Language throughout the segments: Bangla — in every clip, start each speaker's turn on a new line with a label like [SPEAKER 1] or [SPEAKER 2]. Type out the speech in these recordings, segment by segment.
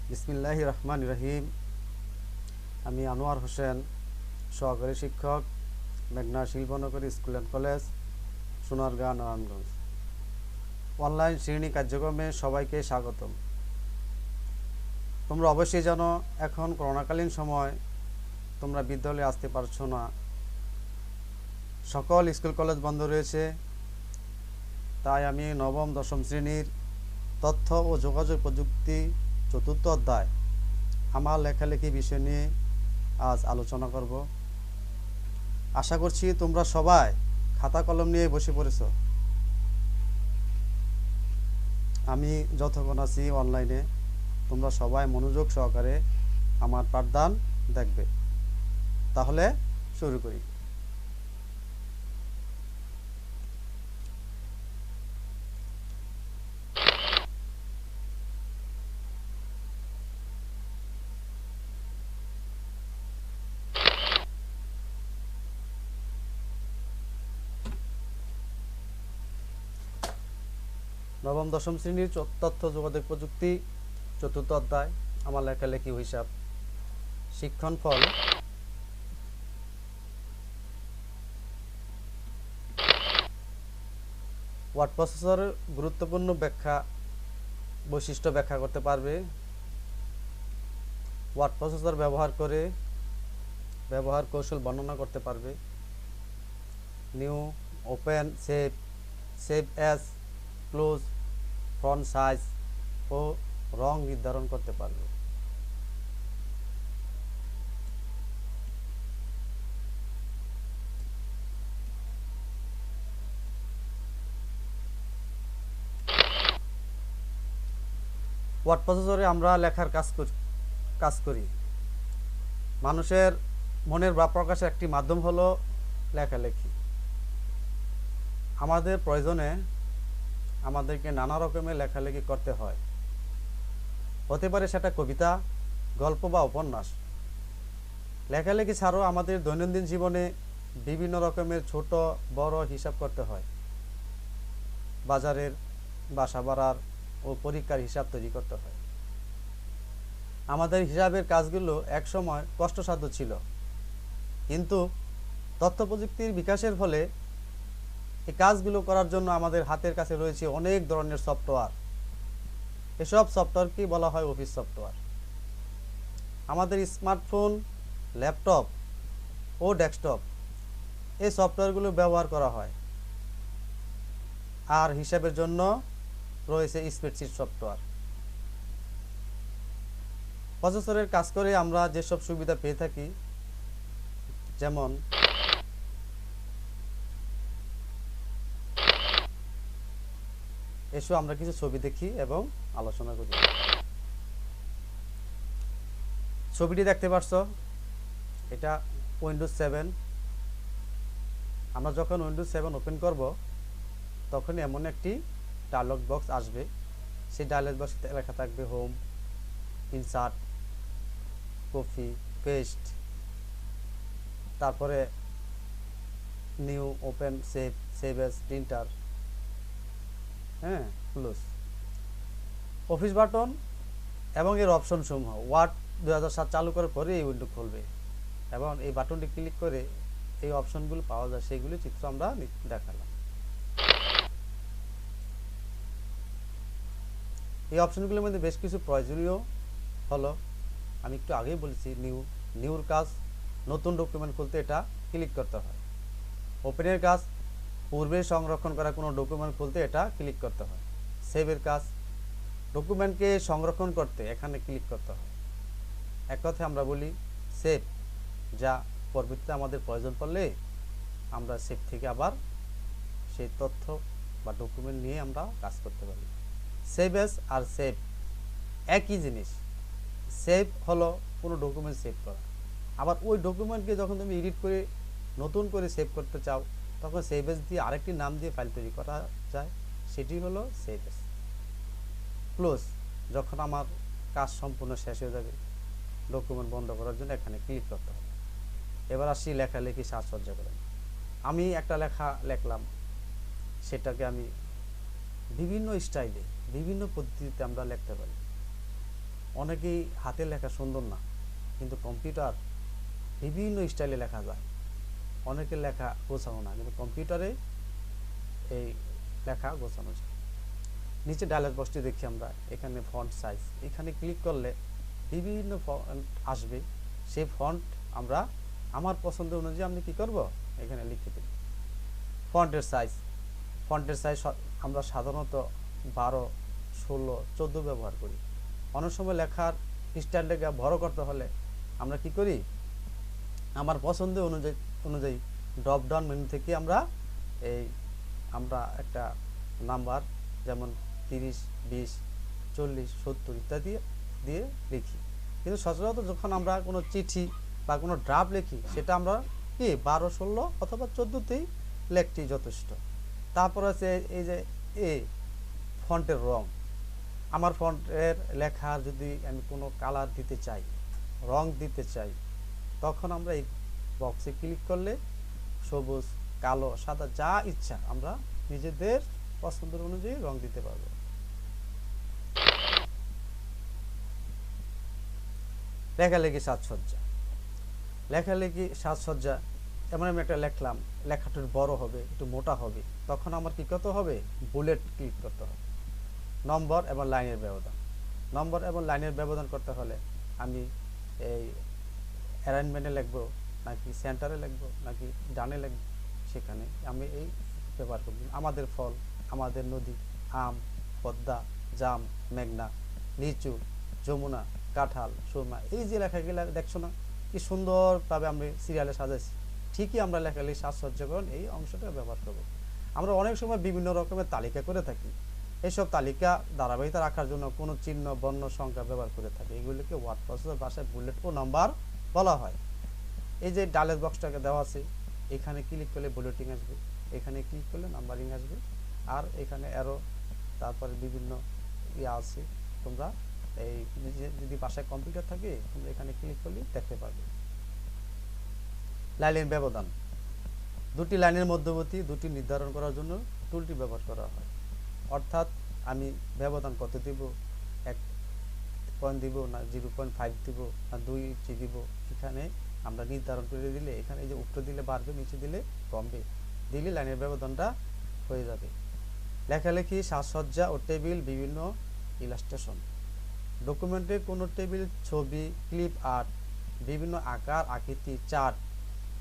[SPEAKER 1] বিসমিল্লাহির রহমানির রহিম। আমি আনোয়ার হোসেন, সহকারী শিক্ষক, মেঘনা Shilpanagari School and College, Sonargaon, Narayanganj. Online শ্রেণী কার্যক্রমে সবাইকে স্বাগতম। তোমরা অবশ্যই জানো, এখন করোনাকালীন সময় তোমরা বিদ্যালয়ে আসতে পারছো না। সকল স্কুল কলেজ বন্ধ রয়েছে। তাই আমি নবম দশম শ্রেণীর তথ্য ও যোগাযোগ প্রযুক্তি চতুর্থ অধ্যায় আমার লেখালেখি বিষয় নিয়ে আজ আলোচনা করব। আশা করছি তোমরা সবাই খাতা কলম নিয়ে বসে পড়েছ। আমি যতক্ষণ আছি অনলাইনে, তোমরা সবাই মনোযোগ সহকারে আমার পাঠদান দেখবে। তাহলে শুরু করি। নবম দশম শ্রেণীর তথ্য যোগাযোগ প্রযুক্তি চতুর্থ অধ্যায় আমার লেখালেখি হিসাব। শিক্ষণ ফল। ওয়ার্ড প্রসেসরের গুরুত্বপূর্ণ বৈশিষ্ট্য ব্যাখ্যা করতে পারবে। ওয়ার্ড প্রসেসর ব্যবহার করে ব্যবহার কৌশল বর্ণনা করতে পারবে। New, open, save as, close, font size ও রং নির্ধারণ করতে পারবে। ওয়ার্ড প্রসেসরে আমরা লেখার কাজ করি। মানুষের মনের ভাব প্রকাশের একটি মাধ্যম হলো লেখালেখি। আমাদের প্রয়োজনে আমাদেরকে নানা রকমের লেখালেখি করতে হয়। হতে পারে সেটা কবিতা, গল্প বা উপন্যাস। লেখালেখি ছাড়াও আমাদের দৈনন্দিন জীবনে বিভিন্ন রকমের ছোট বড় হিসাব করতে হয়। বাজারের, বাসা ভাড়ার ও পরীক্ষার হিসাব তৈরি করতে হয়। আমাদের হিসাবের কাজগুলো একসময় কষ্টসাধ্য ছিল, কিন্তু তথ্য প্রযুক্তির বিকাশের ফলে এই কাজগুলো করার জন্য আমাদের হাতের কাছে রয়েছে অনেক ধরনের সফটওয়্যার। এসব সফটওয়্যারকে বলা হয় অফিস সফটওয়্যার। আমাদের স্মার্টফোন, ল্যাপটপ ও ডেস্কটপ এই সফটওয়্যারগুলো ব্যবহার করা হয়। আর হিসাবের জন্য রয়েছে স্প্রেডশিট সফটওয়্যার। প্রসেসরের কাজ করে আমরা যেসব সুবিধা পেয়ে থাকি, যেমন এসো আমরা কিছু ছবি দেখি এবং আলোচনা করি। ছবিটি দেখতে পাচ্ছ, এটা উইন্ডোজ 7। আমরা যখন উইন্ডোজ 7 ওপেন করব, তখন এমন একটি ডায়লগ বক্স আসবে। সেই ডায়লগ বক্সে লেখা থাকবে হোম, ইনসার্ট, কপি, পেস্ট, তারপরে new, open, save age, printer, close. Office button এবং এর অপশন সমূহ ওয়ার্ড 2007 চালু করার পরে এই উইন্ডো খুলবে এবং এই বাটনটি ক্লিক করে এই অপশনগুলো পাওয়া যায়, সেইগুলি চিত্র আমরা দেখালাম। এই অপশনগুলোর মধ্যে বেশ কিছু প্রয়োজনীয় হলো, আমি একটু আগেই বলেছি, নিউর কাজ, নতুন ডকুমেন্ট খুলতে এটা ক্লিক করতে হয়। ওপেনের কাজ, পূর্বে সংরক্ষণ করা কোনো ডকুমেন্ট খুলতে এটা ক্লিক করতে হয়। সেভের কাজ, ডকুমেন্টকে সংরক্ষণ করতে এখানে ক্লিক করতে হয়। এক কথায় আমরা বলি সেভ, যা পরবর্তীতে আমাদের প্রয়োজন পড়লে আমরা সেভ থেকে আবার সেই তথ্য বা ডকুমেন্ট নিয়ে আমরা কাজ করতে পারি। সেভ এস আর সেভ একই জিনিস। সেভ হলো কোনো ডকুমেন্ট সেভ করা, আবার ওই ডকুমেন্টকে যখন তুমি এডিট করে নতুন করে সেভ করতে চাও, তখন সেভ এস দিয়ে আরেকটি নাম দিয়ে ফাইল তৈরি করা যায়, সেটি হলো সেভ এস। ক্লোজ, যখন আমার কাজ সম্পূর্ণ শেষ হয়ে যাবে, ডকুমেন্ট বন্ধ করার জন্য এখানে ক্লিক করতে হবে। এবার আসি লেখালেখি সাজসজ্জা করে। আমি একটা লেখা লিখলাম, সেটাকে আমি বিভিন্ন স্টাইলে বিভিন্ন পদ্ধতিতে আমরা লিখতে পারি। অনেকেই হাতের লেখা সুন্দর না, কিন্তু কম্পিউটার বিভিন্ন স্টাইলে লেখা যায়। অনেকের লেখা গোছানো না, কিন্তু কম্পিউটারে এই লেখা গোছানো যায়। নিচে ডায়লগ বক্সটি দেখি আমরা, এখানে ফন্ট সাইজ, এখানে ক্লিক করলে বিভিন্ন ফন্ট আসবে। সেই ফন্ট আমরা আমার পছন্দ অনুযায়ী আমি কি করব, এখানে লিখে দেব। ফন্টের সাইজ আমরা সাধারণত 12, 16, 14 ব্যবহার করি। অনেক সময় লেখার স্টাইলটাকে বড় করতে হলে আমরা কি করি, আমার পছন্দ অনুযায়ী ড্রপ ডাউন মেনু থেকে আমরা একটা নাম্বার যেমন 30, 20, 40, 70 ইত্যাদি দিয়ে লিখি। কিন্তু সচরাচর যখন আমরা কোনো চিঠি বা কোনো ড্রাফট লিখি, সেটা আমরা কি 12, 16 অথবা 14তেই লেখটি যথেষ্ট। তারপর আছে এই যে ফন্টের রং। আমার ফন্টের লেখার যদি আমি কোনো কালার দিতে চাই, রং দিতে চাই, তখন আমরা এই বক্সে ক্লিক করলে সবুজ, কালো, সাদা যা ইচ্ছা আমরা নিজেদের পছন্দের অনুযায়ী রং দিতে পারবো। লেখালেখি সাজসজ্জা, এমন আমি একটা লেখলাম, লেখাটা বড় হবে, একটু মোটা হবে, তখন আমার কি করতে হবে, বুলেট ক্লিক করতে হবে। নম্বর এবং লাইনের ব্যবধান করতে হলে আমি এই অ্যালাইনমেন্টে লিখবো, নাকি সেন্টারে লিখবো, নাকি ডানে লিখবো, সেখানে আমি এই ব্যবহার করব। আমাদের ফল, আমাদের নদী, আম, পদ্মা, জাম, মেঘনা, লিচু, যমুনা, কাঁঠাল, সুরমা, এই যে লেখাগুলো দেখছো না, কি সুন্দরভাবে আমি সিরিয়ালে সাজাইছি। ঠিকই আমরা লেখালেখি সাজসজ্জাকরণ এই অংশটা ব্যবহার করব। আমরা অনেক সময় বিভিন্ন রকমের তালিকা করে থাকি। এইসব তালিকা ধারাবাহিকতা রাখার জন্য কোনো চিহ্ন, বর্ণ, সংখ্যা ব্যবহার করে থাকি। এগুলিকে ওয়ার্ড প্রসেসর ভাষায় বুলেট ও নাম্বার বলা হয়। এই যে ডায়লগ বক্সটাকে দেওয়া আছে, এখানে ক্লিক করলে বুলেটিং আসবে, এখানে ক্লিক করলে নাম্বারিং আসবে, আর এখানে অ্যারো, তারপরে বিভিন্ন আছে। তোমরা এই যদি বাসায় কম্পিউটার থাকে, তোমরা এখানে ক্লিক করলে দেখতে পারবে। লাইনের ব্যবধান, দুটি লাইনের মধ্যবর্তী দুটি নির্ধারণ করার জন্য টুলটি ব্যবহার করা হয়। অর্থাৎ আমি ব্যবধান কত দিব, 1 পয়েন্ট দিব, না 0.5 দিব, না 2 ইঞ্চি দিব, এখানে আমরা নির্ধারণ করে দিলে, এখানে এই যে উপরে দিলে বাড়বে, নিচে দিলে কমবে, দিলে লাইনের ব্যবধানটা হয়ে যাবে। লেখালেখি, সাজসজ্জা ও টেবিল, বিভিন্ন ইলাস্ট্রেশন, ডকুমেন্টে কোনো টেবিল, ছবি, ক্লিপ আর্ট, বিভিন্ন আকার আকৃতি, chart,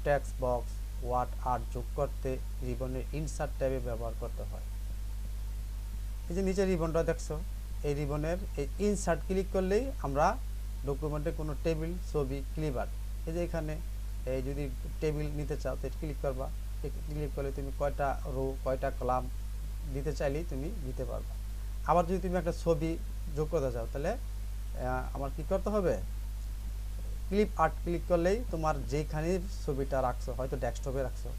[SPEAKER 1] text box, word art যোগ করতে রিবনের ইনসার্ট ট্যাবে ব্যবহার করতে হয়। এই যে নিচে রিবনটা দেখছো, এই রিবনের এই ইনসার্ট ক্লিক করলেই আমরা ডকুমেন্টে কোনো টেবিল, ছবি, ক্লিপ আর্ট, এই যে এখানে এই যদি টেবিল নিতে চাও তো ক্লিক করবা, ক্লিক করলে তুমি কয়টা রো, কয়টা কলাম দিতে চাইলেই তুমি দিতে পারবা। আবার যদি তুমি একটা ছবি যোগ করতে চাও, তাহলে আমার কি করতে হবে, ক্লিপ আর্ট ক্লিক করলেই তোমার যেখানে ছবিটা রাখছো, হয়তো ডেস্কটপে রাখছো,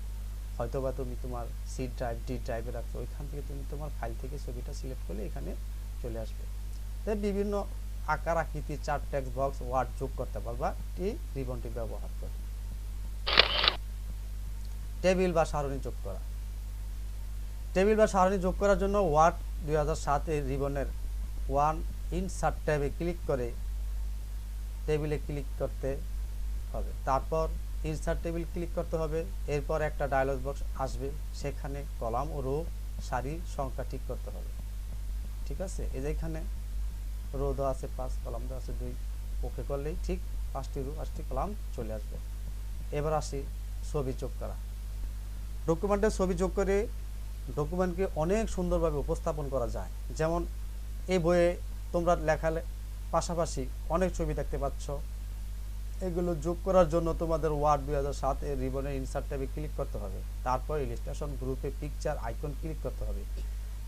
[SPEAKER 1] হয়তো বা তুমি তোমার সি ড্রাইভ, ডি ড্রাইভে রাখছো, ওইখান থেকে তুমি তোমার ফাইল থেকে ছবিটা সিলেক্ট করলে এখানে চলে আসবে। তাই বিভিন্ন আকার আকৃতি, চার্ট, টেক্সট বক্স, ওয়ার্ড যোগ করতে পারবা এই রিবনটি ব্যবহার করে। টেবিল বা সারণী যোগ করা, টেবিল বা সারণী যোগ করার জন্য ওয়ার্ড 2007 এর রিবনের ইনসার্ট ট্যাবে ক্লিক করে টেবিলে ক্লিক করতে হবে, তারপর ইনসার্ট টেবিল ক্লিক করতে হবে। এরপর একটা ডায়লগ বক্স আসবে, সেখানে কলাম ও রো, সারি সংখ্যা ঠিক করতে হবে। ঠিক আছে, এই যে এখানে রো দেওয়া আছে 5, কলাম দেওয়া আছে 2, ওকে করলেই ঠিক 5টি রো 5টি কলাম চলে আসবে। এবার আসি ছবি যোগ করা। ডকুমেন্টে ছবি যোগ করে ডকুমেন্টকে অনেক সুন্দরভাবে উপস্থাপন করা যায়। যেমন এই বইয়ে তোমরা লেখার পাশাপাশি অনেক ছবি দেখতে পাচ্ছ। এগুলো যোগ করার জন্য তোমাদের ওয়ার্ড 2007 এর রিবনের ইনসার্ট ট্যাবে ক্লিক করতে হবে, তারপর ইলাস্ট্রেশন গ্রুপে পিকচার আইকন ক্লিক করতে হবে।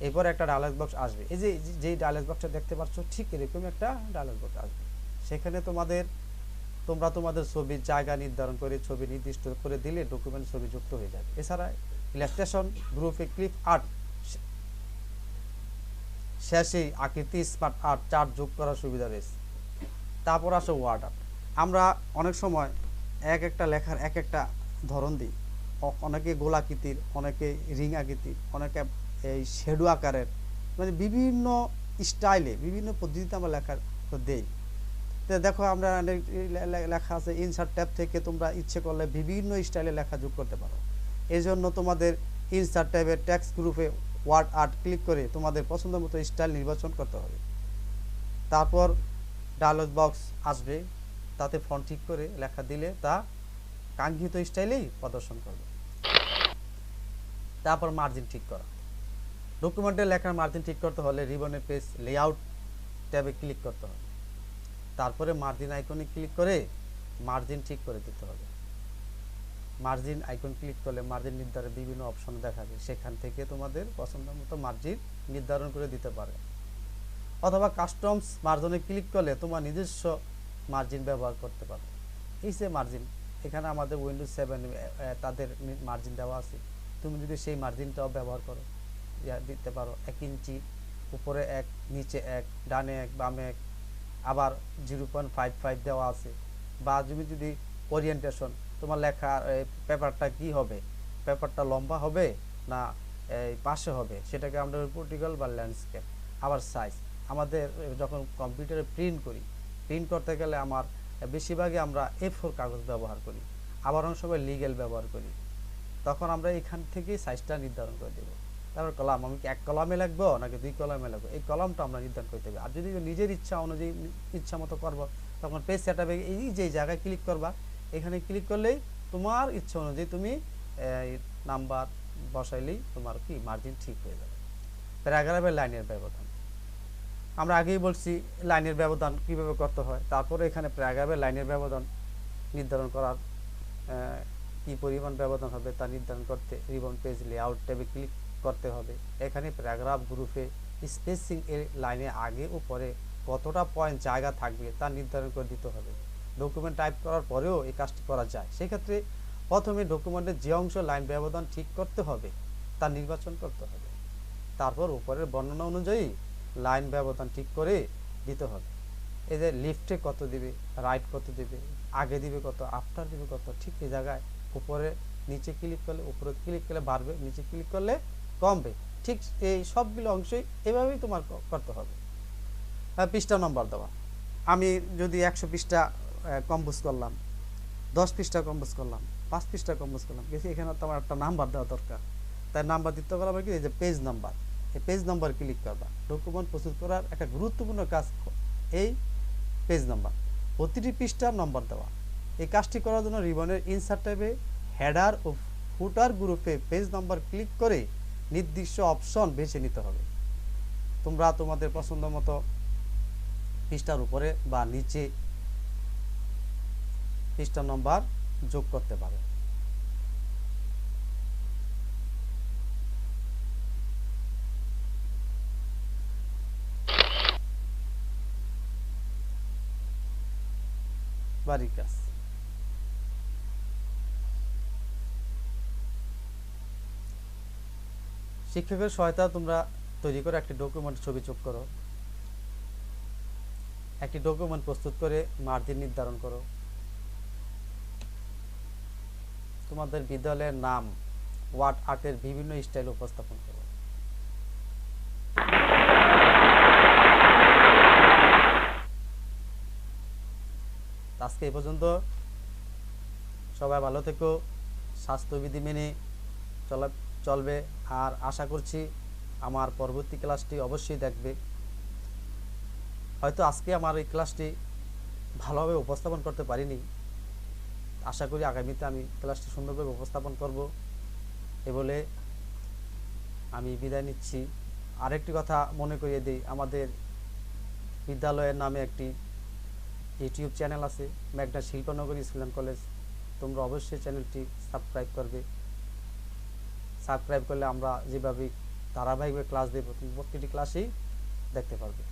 [SPEAKER 1] এরপর একটা ডায়লগ বক্স আসবে, এই যে যেই ডায়লগ বক্সটা দেখতে পাচ্ছ, ঠিক এরকম একটা ডায়লগ বক্স আসবে। সেখানে তোমরা তোমাদের ছবির জায়গা নির্ধারণ করে ছবি নির্দিষ্ট করে দিলে ডকুমেন্ট ছবি যুক্ত হয়ে যাবে। এছাড়া ইলাস্ট্রেশন গ্রুপে ক্লিপ আর্ট, শেষে আকৃতি, স্মার্ট আর্ট, চার্ট যোগ করার সুবিধা রয়েছে। তারপর আসে ওয়ার্ড আর্ট। আমরা অনেক সময় এক একটা লেখার এক একটা ধরন দিই, অনেকে গোলাকৃতির, অনেকে রিং আকৃতির, অনেকে এই শ্যাডো আকারের, মানে বিভিন্ন স্টাইলে বিভিন্ন পদ্ধতিতে আমরা লেখা দেই। দেখো আমরা লেখা আছে ইনসার্ট ট্যাব থেকে তোমরা ইচ্ছে করলে বিভিন্ন স্টাইলে লেখা যোগ করতে পারো। এই জন্য তোমাদের ইনসার্ট ট্যাবের টেক্সট গ্রুপে ওয়ার্ড আর্ট ক্লিক করে তোমাদের পছন্দ মতো স্টাইল নির্বাচন করতে হবে। তারপর ডায়লগ বক্স আসবে, তাতে ফন্ট ঠিক করে লেখা দিলে তা কাঙ্ক্ষিত স্টাইলেই প্রদর্শন করবে। তারপর মার্জিন ঠিক করা। ডকুমেন্টের লেখার মার্জিন ঠিক করতে হলে রিবনের পেজ লেআউট ট্যাবে ক্লিক করতে হবে। তারপরে মার্জিন আইকনে ক্লিক করে মার্জিন ঠিক করে দিতে হবে। মার্জিন আইকন ক্লিক করলে মার্জিন নির্ধারণের বিভিন্ন অপশন দেখাবে, সেখান থেকে তোমাদের পছন্দ মতো মার্জিন নির্ধারণ করে দিতে পারে। অথবা কাস্টমস মার্জিনে ক্লিক করলে তোমার নিজস্ব মার্জিন ব্যবহার করতে পারো। এই যে মার্জিন, এখানে আমাদের উইন্ডোজ 7 তাদের মার্জিন দেওয়া আছে, তুমি যদি সেই মার্জিনটাও ব্যবহার করো দিতে পারো। 1 ইঞ্চি, উপরে 1, নিচে 1, ডানে 1, বামে 1, আবার 0.55 দেওয়া আছে। বা তুমি যদি ওরিয়েন্টেশন, তোমার লেখার পেপারটা কি হবে, পেপারটা লম্বা হবে না এই পাশে হবে, সেটাকে আমরা ভার্টিক্যাল বা ল্যান্ডস্কেপ। আবার সাইজ, আমাদের যখন কম্পিউটারে প্রিন্ট করতে গেলে আমার বেশিরভাগই আমরা A4 কাগজ ব্যবহার করি, আবার অনেক সময় লিগেল ব্যবহার করি। তখন আমরা এখান থেকেই সাইজটা নির্ধারণ করে দেবো। তারপর কলাম, আমি কি 1 কলামে লিখবো নাকি 2 কলামে লিখবো, এই কলামটা আমরা নির্ধারণ করতে হবে। আর যদি নিজের ইচ্ছা অনুযায়ী ইচ্ছা মতো করবো, তখন পেজ সেটআপে এই যে জায়গায় ক্লিক করবা, এখানে ক্লিক করলেই তোমার ইচ্ছা অনুযায়ী তুমি নাম্বার বসাইলেই তোমার কি মার্জিন ঠিক হয়ে যাবে। প্যারাগ্রাফের লাইনের ব্যবধান, আমরা আগেই বলছি লাইনের ব্যবধান কিভাবে করতে হয়। তারপরে এখানে প্যারাগ্রাফের লাইনের ব্যবধান নির্ধারণ করার কি পরিমাণ ব্যবধান হবে তা নির্ধারণ করতে রিবন পেজ লেআউট ট্যাবে ক্লিক করতে হবে। এখানে প্যারাগ্রাফ গ্রুপে স্পেসিং এর লাইনে আগে ও পরে কতটা পয়েন্ট জায়গা থাকবে তা নির্ধারণ করে দিতে হবে। ডকুমেন্ট টাইপ করার পরেও এই কাজটি করা যায়। সেক্ষেত্রে প্রথমে ডকুমেন্টের যে অংশ লাইন ব্যবধান ঠিক করতে হবে তা নির্বাচন করতে হবে। তারপর উপরের বর্ণনা অনুযায়ী লাইন ব্যবধান ঠিক করে দিতে হবে। এই যে লিফটে কত দিবে, রাইট কত দিবে, আগে দিবে কত, আফটার দিবে কত, ঠিক এই জায়গায় উপরে নিচে ক্লিক করলে, উপরে ক্লিক করলে বাড়বে, নিচে ক্লিক করলে কমবে। ঠিক এই সবগুলো অংশই এভাবেই তোমার করতে হবে। পৃষ্ঠা নম্বর দেওয়া, আমি যদি 100 পৃষ্ঠা কম্পোজ করলাম, 10 পৃষ্ঠা কম্পোজ করলাম, 5 পৃষ্ঠা কম্পোজ করলাম, এখানে তোমার একটা নাম্বার দেওয়া দরকার। তাই নাম্বার দিতে গেলে কি, এই যে পেজ নাম্বার, এই পেজ নাম্বার ক্লিক করবা। ডকুমেন্ট প্রস্তুত করার একটা গুরুত্বপূর্ণ কাজ এই পেজ নাম্বার, প্রতিটি পৃষ্ঠার নম্বর দেওয়া। এই কাজটি করার জন্য রিবনের ইনসার্ট ট্যাবে হেডার ও ফুটার গ্রুপে পেজ নাম্বার ক্লিক করে নির্দিষ্ট অপশন বেছে নিতে হবে। তোমরা তোমাদের পছন্দ মতো পৃষ্ঠার উপরে বা নিচে পৃষ্ঠা নম্বর যোগ করতে পারো। বাড়ির কাজ, শিক্ষকের সহায়তা তোমরা তৈরি করে একটি ডকুমেন্ট ছবি যোগ করো। একটি ডকুমেন্ট প্রস্তুত করে মার্জিন নির্ধারণ করো। তোমাদের বিদ্যালয়ের নাম ওয়ার্ড আর্টের বিভিন্ন স্টাইল উপস্থাপন করো। আজকে এই পর্যন্ত, সবাই ভালো থেকো, স্বাস্থ্যবিধি মেনে চলবে। আর আশা করছি আমার পরবর্তী ক্লাসটি অবশ্যই দেখবে। হয়তো আজকে আমার এই ক্লাসটি ভালোভাবে উপস্থাপন করতে পারিনি, আশা করি আগামীতে আমি ক্লাসটি সুন্দরভাবে উপস্থাপন করব। এ বলে আমি বিদায় নিচ্ছি। আরেকটি কথা মনে করিয়ে দিই, আমাদের বিদ্যালয়ের নামে একটি ইউটিউব চ্যানেল আছে, মেঘনা শিল্পনগরী স্কুল অ্যান্ড কলেজ। তোমরা অবশ্যই চ্যানেলটি সাবস্ক্রাইব করবে। সাবস্ক্রাইব করলে আমরা যেভাবে ধারাবাহিকভাবে ক্লাস দেব, তুমি প্রতিটি ক্লাসেই দেখতে পারবে।